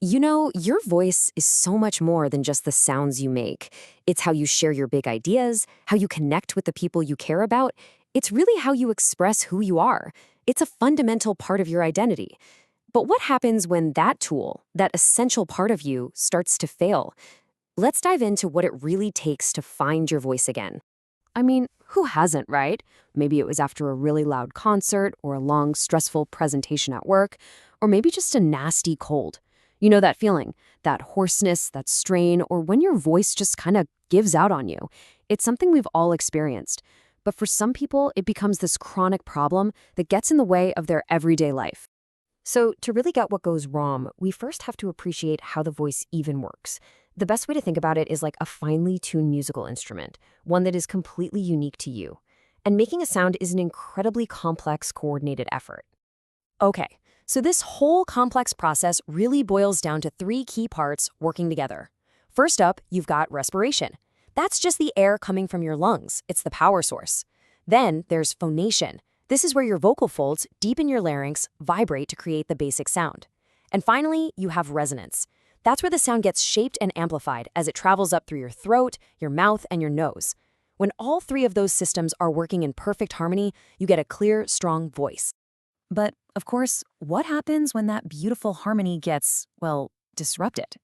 You know, your voice is so much more than just the sounds you make. It's how you share your big ideas, how you connect with the people you care about. It's really how you express who you are. It's a fundamental part of your identity. But what happens when that tool, that essential part of you, starts to fail? Let's dive into what it really takes to find your voice again. I mean, who hasn't, right? Maybe it was after a really loud concert or a long, stressful presentation at work, or maybe just a nasty cold. You know that feeling, that hoarseness, that strain, or when your voice just kind of gives out on you. It's something we've all experienced. But for some people, it becomes this chronic problem that gets in the way of their everyday life. So, to really get what goes wrong, we first have to appreciate how the voice even works. The best way to think about it is like a finely tuned musical instrument, one that is completely unique to you. And making a sound is an incredibly complex, coordinated effort. Okay, so this whole complex process really boils down to three key parts working together. First up, you've got respiration. That's just the air coming from your lungs. It's the power source. Then there's phonation. This is where your vocal folds, deep in your larynx, vibrate to create the basic sound. And finally, you have resonance. That's where the sound gets shaped and amplified as it travels up through your throat, your mouth, and your nose. When all three of those systems are working in perfect harmony, you get a clear, strong voice. But, of course, what happens when that beautiful harmony gets, well, disrupted?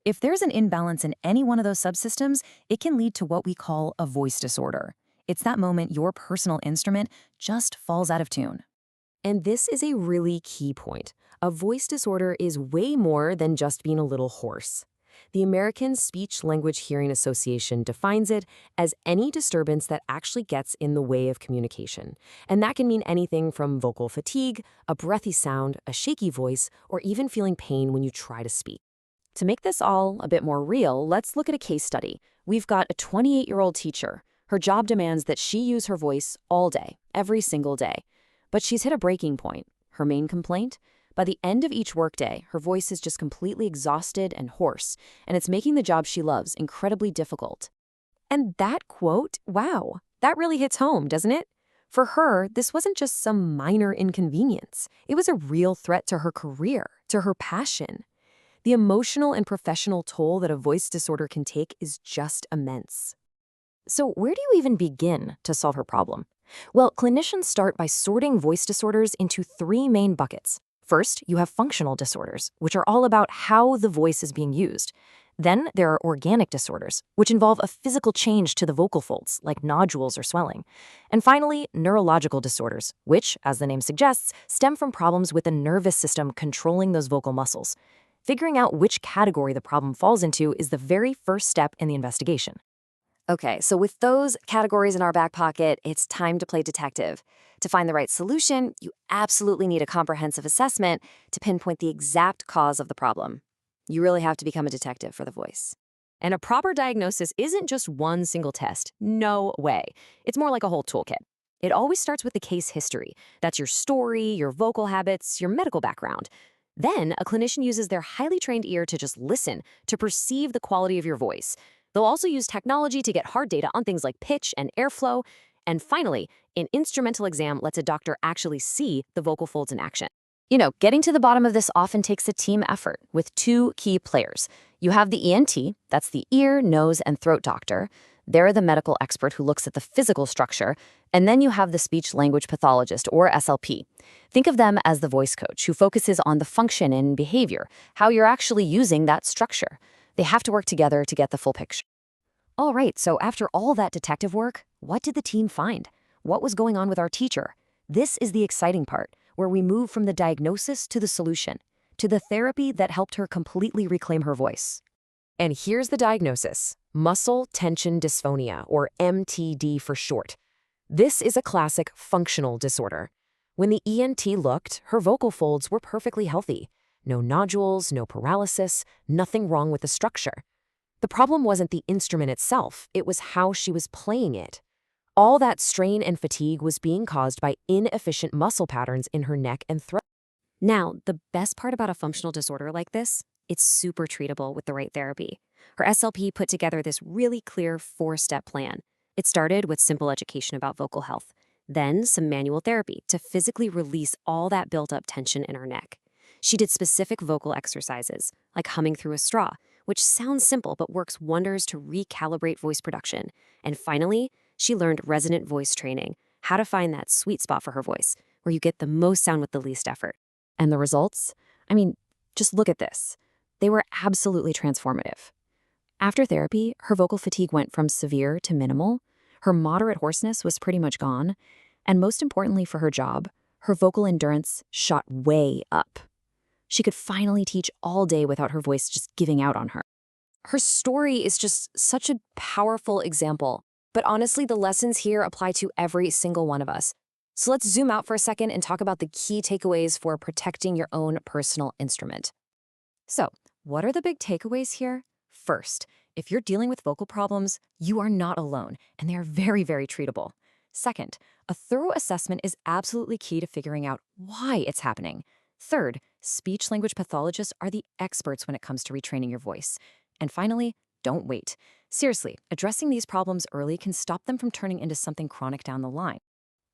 If there's an imbalance in any one of those subsystems, it can lead to what we call a voice disorder. It's that moment your personal instrument just falls out of tune. And this is a really key point. A voice disorder is way more than just being a little hoarse. The American Speech Language Hearing Association defines it as any disturbance that actually gets in the way of communication. And that can mean anything from vocal fatigue, a breathy sound, a shaky voice, or even feeling pain when you try to speak. To make this all a bit more real, let's look at a case study. We've got a 28-year-old teacher. Her job demands that she use her voice all day, every single day. But she's hit a breaking point. Her main complaint? By the end of each workday, her voice is just completely exhausted and hoarse, and it's making the job she loves incredibly difficult. And that quote, wow, that really hits home, doesn't it? For her, this wasn't just some minor inconvenience. It was a real threat to her career, to her passion. The emotional and professional toll that a voice disorder can take is just immense. So where do you even begin to solve her problem? Well, clinicians start by sorting voice disorders into three main buckets. First, you have functional disorders, which are all about how the voice is being used. Then there are organic disorders, which involve a physical change to the vocal folds, like nodules or swelling. And finally, neurological disorders, which, as the name suggests, stem from problems with the nervous system controlling those vocal muscles. Figuring out which category the problem falls into is the very first step in the investigation. Okay, so with those categories in our back pocket, it's time to play detective. To find the right solution, you absolutely need a comprehensive assessment to pinpoint the exact cause of the problem. You really have to become a detective for the voice. And a proper diagnosis isn't just one single test. No way. It's more like a whole toolkit. It always starts with the case history. That's your story, your vocal habits, your medical background. Then, a clinician uses their highly trained ear to just listen, to perceive the quality of your voice. They'll also use technology to get hard data on things like pitch and airflow. And finally, an instrumental exam lets a doctor actually see the vocal folds in action. You know, getting to the bottom of this often takes a team effort with two key players. You have the ENT, that's the ear, nose, and throat doctor. They're the medical expert who looks at the physical structure. And then you have the speech-language pathologist, or SLP. Think of them as the voice coach who focuses on the function and behavior, how you're actually using that structure. They have to work together to get the full picture. All right, so after all that detective work, what did the team find? What was going on with our teacher? This is the exciting part, where we move from the diagnosis to the solution, to the therapy that helped her completely reclaim her voice. And here's the diagnosis: muscle tension dysphonia, or MTD for short. This is a classic functional disorder. When the ENT looked, her vocal folds were perfectly healthy. No nodules, no paralysis, nothing wrong with the structure. The problem wasn't the instrument itself, it was how she was playing it. All that strain and fatigue was being caused by inefficient muscle patterns in her neck and throat. Now, the best part about a functional disorder like this, it's super treatable with the right therapy. Her SLP put together this really clear four-step plan. It started with simple education about vocal health, then some manual therapy to physically release all that built-up tension in her neck. She did specific vocal exercises, like humming through a straw, which sounds simple but works wonders to recalibrate voice production. And finally, she learned resonant voice training, how to find that sweet spot for her voice, where you get the most sound with the least effort. And the results? I mean, just look at this. They were absolutely transformative. After therapy, her vocal fatigue went from severe to minimal, her moderate hoarseness was pretty much gone, and most importantly for her job, her vocal endurance shot way up. She could finally teach all day without her voice just giving out on her. Her story is just such a powerful example, but honestly, the lessons here apply to every single one of us. So let's zoom out for a second and talk about the key takeaways for protecting your own personal instrument. So, what are the big takeaways here? First, if you're dealing with vocal problems, you are not alone, and they are very, very treatable. Second, a thorough assessment is absolutely key to figuring out why it's happening. Third, speech-language pathologists are the experts when it comes to retraining your voice. And finally, don't wait. Seriously, addressing these problems early can stop them from turning into something chronic down the line.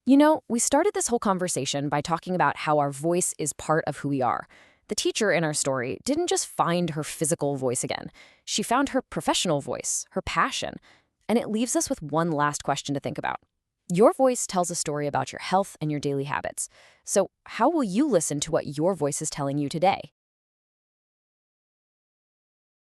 You know, we started this whole conversation by talking about how our voice is part of who we are. The teacher in our story didn't just find her physical voice again. She found her professional voice, her passion. And it leaves us with one last question to think about. Your voice tells a story about your health and your daily habits. So how will you listen to what your voice is telling you today?